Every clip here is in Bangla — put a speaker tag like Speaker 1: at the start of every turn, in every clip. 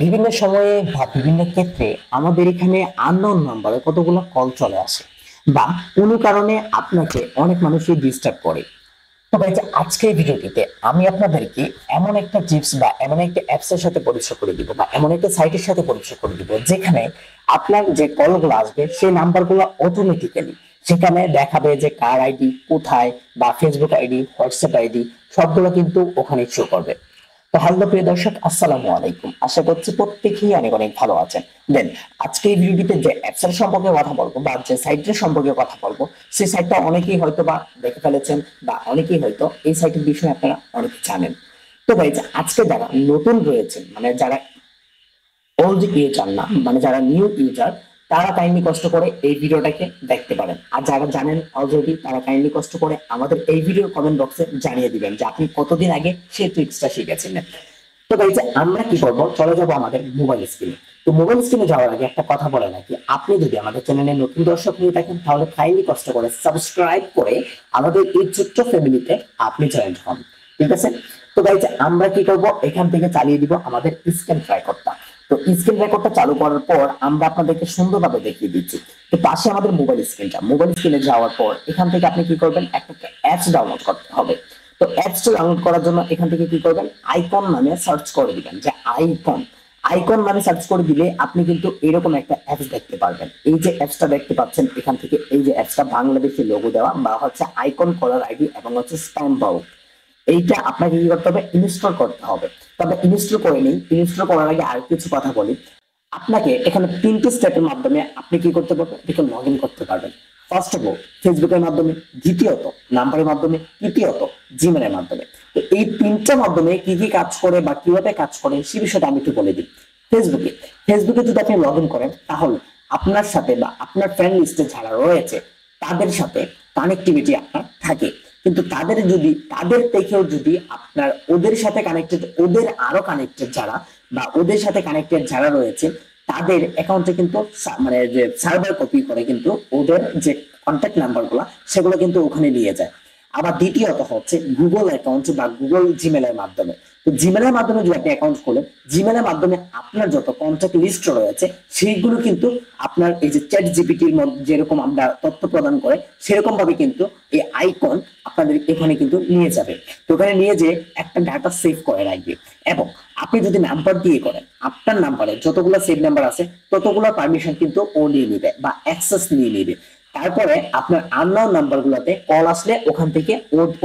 Speaker 1: বিভিন্ন সময়ে বা বিভিন্ন ক্ষেত্রে আমাদের এখানে আননোন নাম্বারে কতগুলো কল চলে আসে বা কোনো কারণে আপনাকে অনেক মানুষই ডিস্টার্ব করে। তো ভাই যে আজকের ভিডিওটিতে আমি আপনাদেরকে এমন একটা টিপস বা এমন একটা অ্যাপস এর সাথে পরিচয় করে দিব বা এমন একটা সাইটের সাথে পরিচয় করে দিব যেখানে আপনার যে কলগুলো আসবে সেই নাম্বারগুলো অটোমেটিক্যালি সেখানে দেখাবে যে কার আইডি কোথায়, বা ফেসবুক আইডি, হোয়াটসঅ্যাপ আইডি সবগুলো কিন্তু ওখানে শো করবে। তো হ্যালো প্রিয় দর্শক, আসসালামু আলাইকুম। আশা করছি প্রত্যেকেই অনেক অনেক ভালো আছেন। দেন আজকে এই ভিডিওটিতে যে অ্যাপস এর সম্পর্কে কথা বলবো বা যে সাইটের সম্পর্কে কথা বলবো, সেই সাইটটা অনেকেই হয়তো বা দেখে ফেলেছেন বা অনেকেই হয়তো এই সাইটের বিষয়ে আপনারা অনেক জানেন। তো ভাই যে আজকে যারা নতুন রয়েছেন, মানে যারা ওল্ড ইউজার না, মানে যারা নিউ ইউজার, তারা কাইন্ডলি কষ্ট করে এই ভিডিওটাকে দেখতে পারেন। আর যারা জানেন অলরেডি, তারা কাইন্ডলি কষ্ট করে আমাদের এই ভিডিওর কমেন্ট বক্সে জানিয়ে দিবেন যে আপনি কতদিন আগে সেই ট্রিক্সটা শিখেছিলেন। তো ভাই যে আমরা কি করবো, চলে যাবো আমাদের মোবাইল স্ক্রিনে। তো মোবাইল স্ক্রিনে যাওয়ার আগে একটা কথা বলে রাখি, আপনি যদি আমাদের চ্যানেলে নতুন দর্শক হয়ে থাকেন তাহলে কাইন্ডলি কষ্ট করে সাবস্ক্রাইব করে আমাদের এই ছোট্ট ফ্যামিলিতে আপনি জয়েন হন, ঠিক আছে? তো ভাই যে আমরা কি করব, এখান থেকে চালিয়ে দিব আমাদের স্ক্রিন রেকর্ডটা। তো স্ক্রিন রেকর্ডটা চালু করার পর আমরা আপনাদেরকে সুন্দরভাবে দেখিয়ে দিচ্ছি। তো পাশে আমাদের মোবাইল স্ক্রিনে যাওয়ার পর এখান থেকে আপনি কি করবেন, একটা অ্যাপস ডাউনলোড করতে হবে। তো অ্যাপসটা ডাউনলোড করার জন্য এখান থেকে কি করবেন, আইকন নামে সার্চ করে দিবেন, যে আইকন আইকন নামে সার্চ করে দিলে আপনি কিন্তু এরকম একটা অ্যাপস দেখতে পারবেন। এই যে অ্যাপসটা দেখতে পাচ্ছেন এখান থেকে, এই যে অ্যাপসটা বাংলাদেশি লোগো দেওয়া বা হচ্ছে আইকন কলার আইডি এবং হচ্ছে স্প্যাম বাউট, এইটা আপনাকে কি করতে হবে, ইনস্টল করতে হবে। তবে ইনস্টল করে নিই, ইনস্টল করার আগে আর কিছু কথা বলি। আপনাকে এখানে তিনটি স্টেপের মাধ্যমে আপনি কি করতে পারবেন, এটাকে লগ ইন করতে পারবেন। ফার্স্ট অফ অল ফেসবুকের মাধ্যমে, দ্বিতীয়ত নাম্বারের মাধ্যমে, তৃতীয়ত জিমেলের মাধ্যমে। তো এই তিনটা মাধ্যমে কি কি কাজ করে বা কিভাবে কাজ করে সে বিষয়টা আমি একটু বলে দিই। ফেসবুকে ফেসবুকে যদি আপনি লগ ইন করেন তাহলে আপনার সাথে বা আপনার ফ্রেন্ড লিস্টে যারা রয়েছে তাদের সাথে কানেক্টিভিটি আপনার থাকে। কিন্তু তাদের থেকেও যদি আপনার ওদের সাথে কানেক্টেড, ওদের আরো কানেক্টেড যারা বা ওদের সাথে কানেক্টেড যারা রয়েছে তাদের অ্যাকাউন্টে কিন্তু মানে যে সার্ভার কপি করে কিন্তু ওদের যে কন্ট্যাক্ট নাম্বার গুলা সেগুলো কিন্তু ওখানে নিয়ে যায়। আবার দ্বিতীয়ত হচ্ছে গুগল অ্যাকাউন্ট বা গুগল জিমেলের মাধ্যমে। তো জিমেলের মাধ্যমে যদি আপনি অ্যাকাউন্ট খোলেন, জিমেলের মাধ্যমে আপনার যত কন্ট্যাক্ট লিস্ট রয়েছে সেইগুলো কিন্তু আপনার এই যে চ্যাট জিপিটির মধ্যে যেরকম আমরা তথ্য প্রদান করে সেরকম ভাবে কিন্তু এই আইকন আপনাদের এখানে কিন্তু নিয়ে যাবে। তো ওখানে নিয়ে যে একটা ডাটা সেভ করে রাখবে। এবং আপনি যদি নাম্বার দিয়ে করেন, আপনার নাম্বারে যতগুলো সেভ নাম্বার আছে ততগুলো পারমিশন কিন্তু ও নিয়ে নিবে বা অ্যাক্সেস নিয়ে নিবে। তারপরে আপনার আননোন নাম্বার গুলোতে কল আসলে ওখান থেকে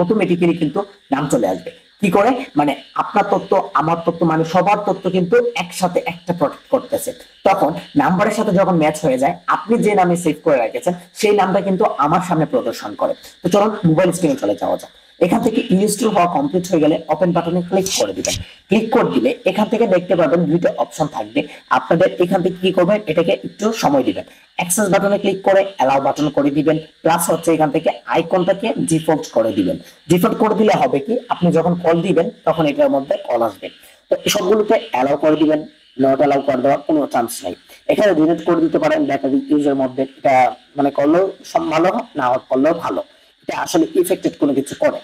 Speaker 1: অটোমেটিক্যালি কিন্তু নাম চলে আসবে। কি করে, মানে আপনার তথ্য, আমার তথ্য, মানে সবার তথ্য কিন্তু একসাথে একটা প্রোটেক্ট করতেছে। তখন নাম্বারের সাথে যখন ম্যাচ হয়ে যায়, আপনি যে নামে সেভ করে রেখেছেন সেই নামটা কিন্তু আমার সামনে প্রদর্শন করে। তো চলুন মোবাইল স্ক্রিনে চলে যাওয়া যাক। এখান থেকে ইনস্টল হওয়া কমপ্লিট হয়ে গেলে ওপেন বাটনে ক্লিক করে দিবেন। ক্লিক করে দিলে এখান থেকে দেখতে পাবেন দুইটা অপশন থাকবে। আপনাদের এখান থেকে কি করবেন, এটাকে একটু সময় দিবেন। অ্যাক্সেস বাটনে ক্লিক করে অ্যালাউ বাটন করে দিবেন। প্লাস হচ্ছে এখান থেকে আইকনটাকে ডিফল্ট করে দিবেন। ডিফল্ট করে দিলে হবে কি, আপনি যখন কল দিবেন তখন এটার মধ্যে কল আসবে। তো সবগুলোকে অ্যালাউ করে দিবেন। নট অ্যালাউ করে দেওয়ার কোনো চান্স নাই। এখানে ডিলিট করে দিতে পারেন ডাটা ইউজের মধ্যে, এটা মানে করলেও সব ভালো, না করলেও ভালো। এটা আসলে ইফেক্টেড কোনো কিছু করে।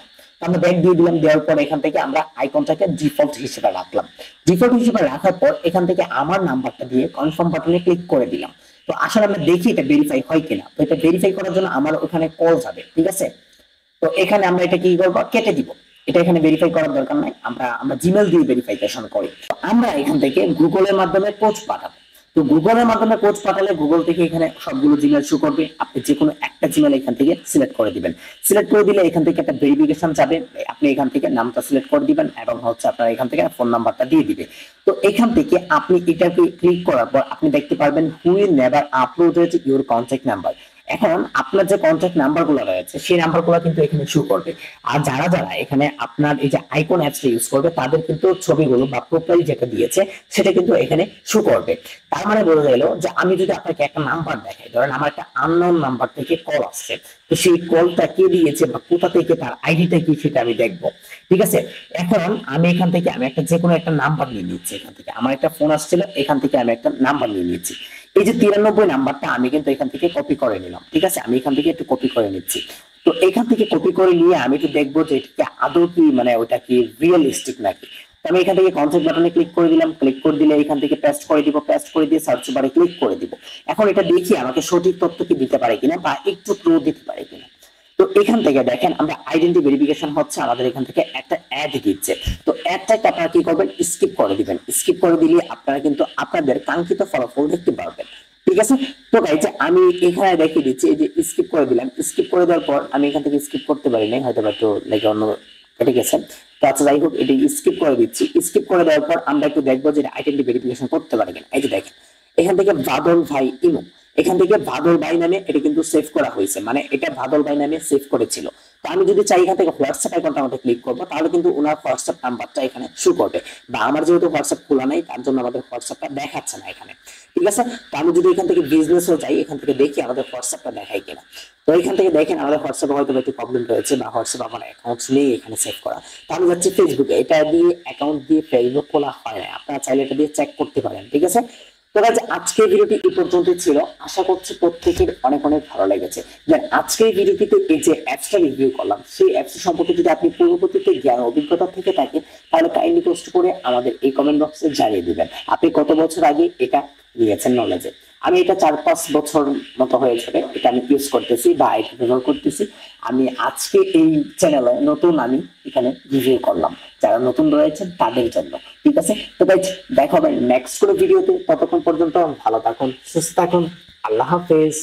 Speaker 1: আমরা ব্যাক দিয়ে দিলাম, দেওয়ার পর এখান থেকে আমরা আইকনটাকে ডিফল্ট হিসেবে রাখলাম। ডিফল্ট হিসেবে রাখার পর এখান থেকে আমার নাম্বারটা দিয়ে কনফার্ম বাটনে ক্লিক করে দিলাম। তো আসলে আমরা দেখি এটা ভেরিফাই হয় কিনা। তো এটা ভেরিফাই করার জন্য আমার ওখানে কল যাবে, ঠিক আছে? তো এখানে আমরা এটা কি করবো, কেটে দিব। এটা এখানে ভেরিফাই করার দরকার নাই, আমরা আমরা জিমেল দিয়ে ভেরিফিকেশন করি। তো আমরা এখান থেকে গুগলের মাধ্যমে কোড পাঠাবো। তো গুগলের মাধ্যমে কোড পাঠালে গুগল থেকে এখানে সবগুলো জিমেল শো করবে। আপনি যে কোনো একটা জিমেল এখান থেকে সিলেক্ট করে দিবেন। সিলেক্ট করে দিলে এখান থেকে একটা ভেরিফিকেশন যাবে। আপনি এখান থেকে নামটা সিলেক্ট করে দিবেন এবং হচ্ছে আপনার এখান থেকে ফোন নাম্বারটা দিয়ে দিবে। তো এখান থেকে আপনি এটাকে ক্লিক করার পর আপনি দেখতে পারবেন who never uploaded your contact number. এখন আপনার যে কন্ট্যাক্ট নাম্বার গুলো রয়েছে সেই নাম্বার গুলো কিন্তু এখানে শো করবে। আর যারা যারা এখানে আপনার এই যে আইকন অ্যাপসটা ইউজ করবে তাদের কিন্তু ছবিগুলো বা প্রোফাইল যেটা দিয়েছে সেটা কিন্তু এখানে শো করবে। তার মানে বোঝা গেল যে আমি যদি আপনাকে একটা নাম্বার দেখাই, ধরেন আমার একটা আননোন নাম্বার থেকে কল আসছে, তো সেই কলটা কে দিয়েছে বা কোথা থেকে, তার আইডিটা কি সেটা আমি দেখবো, ঠিক আছে? এখন আমি এখান থেকে আমি একটা যে কোনো একটা নাম্বার নিয়ে নিচ্ছি। এখান থেকে আমার একটা ফোন আসছিল, এখান থেকে আমি একটা নাম্বার নিয়ে নিচ্ছি। এই যে 93 নাম্বারটা আমি কিন্তু এখান থেকে কপি করে নিলাম, ঠিক আছে? আমি এখান থেকে একটু কপি করে নিচ্ছি। তো এখান থেকে কপি করে নিয়ে আমি একটু দেখবো যে এটা কি আদৌ কি, মানে ওটা কি রিয়েলিস্টিক নাকি। তো আমি এখান থেকে কনসেপ্ট বাটনে ক্লিক করে দিলাম, ক্লিক করে দিলে এখান থেকে পেস্ট করে দিব, পেস্ট করে দিয়ে সার্চ বারে ক্লিক করে দিব। এখন এটা দেখি আমাকে সঠিক তথ্য কি দিতে পারে কিনা বা একটু ক্লু দিতে পারে কিনা। তো এখান থেকে দেখেন আমরা আইডেন্টি ভেরিফিকেশন হচ্ছে, আমাদের এখান থেকে একটা অ্যাড দিচ্ছে। তো অ্যাডটাকে আপনারা কি করবেন, স্কিপ করে দিবেন। স্কিপ করে দিলে আপনারা কিন্তু আপনাদের কাঙ্ক্ষিত ফলাফল দেখতে পারবেন। ঠিক আছে, তো গাইজ আমি এখানে দেখিয়ে দিচ্ছি, এই যে স্কিপ করে দিলাম। স্কিপ করে দেওয়ার পর আমি এখান থেকে স্কিপ করতে পারি নাই, হয়তো বা একটু লেগে অন্য কেটে গেছে। তো আচ্ছা যাই হোক, এটি স্কিপ করে দিচ্ছি। স্কিপ করে দেওয়ার পর আমরা একটু দেখবো যে আইডেন্টি ভেরিফিকেশন করতে পারি কিনা। এই যে দেখেন এখান থেকে বাদল ভাই ইমো, এখান থেকে বাদল ভাই নামে এটা কিন্তু সেভ করা হয়েছে, মানে এটা বাদল ভাই নামে সেভ করেছিল। তো আমি যদি চাই এখান থেকে হোয়াটসঅ্যাপ আইকনটা আমাদের ক্লিক করবো, তাহলে কিন্তু ওনার হোয়াটসঅ্যাপ নাম্বারটা এখানে শো করবে। বা আমার যেহেতু হোয়াটসঅ্যাপ খোলা নাই, তার জন্য আমাদের হোয়াটসঅ্যাপটা দেখাচ্ছে না এখানে। ঠিক আছে, তো আমি যদি এখান থেকে বিজনেসও যাই, এখান থেকে দেখি আমাদের হোয়াটসঅ্যাপটা দেখাই কিনা। তো এখান থেকে দেখেন আমাদের হোয়াটসঅ্যাপে হয়তো একটু প্রবলেম রয়েছে, বা হোয়াটসঅ্যাপ আমার অ্যাকাউন্ট নেই এখানে সেভ করা। তো আমি যাচ্ছি ফেসবুকে, এটা দিয়ে অ্যাকাউন্ট দিয়ে ফেসবুক খোলা হয় না, আপনারা চাইলে এটা দিয়ে চেক করতে পারেন। ঠিক আছে, তো গাইজ আজকের ভিডিওটি এই পর্যন্তই ছিল। আশা করছি প্রত্যেকের অনেক অনেক ভালো লেগেছে। দেন আজকের ভিডিওটিতে এই যে অ্যাপসটা রিভিউ করলাম, সেই অ্যাপস সম্পর্কে যদি আপনি পূর্ববর্তীতে জ্ঞান অভিজ্ঞতা থেকে থাকে, তাহলে কাইন্ডলি পোস্ট করে আমাদের এই কমেন্ট বক্সে জানিয়ে দিবেন আপনি কত বছর আগে এটা নিয়েছেন নলেজে। আমি এটা 4-5 বছর মতো হয়ে যাবে এটা আমি ইউজ করতেছি বা এটা ব্যবহার করতেছি। আমি আজকে এই চ্যানেলে নতুন, আমি এখানে রিভিউ করলাম যারা নতুন রয়েছেন তাদের জন্য। ঠিক আছে, তো গাইজ দেখা হবে নেক্সট কোনো ভিডিওতে। ততক্ষণ পর্যন্ত ভালো থাকুন, সুস্থ থাকুন, আল্লাহ হাফেজ।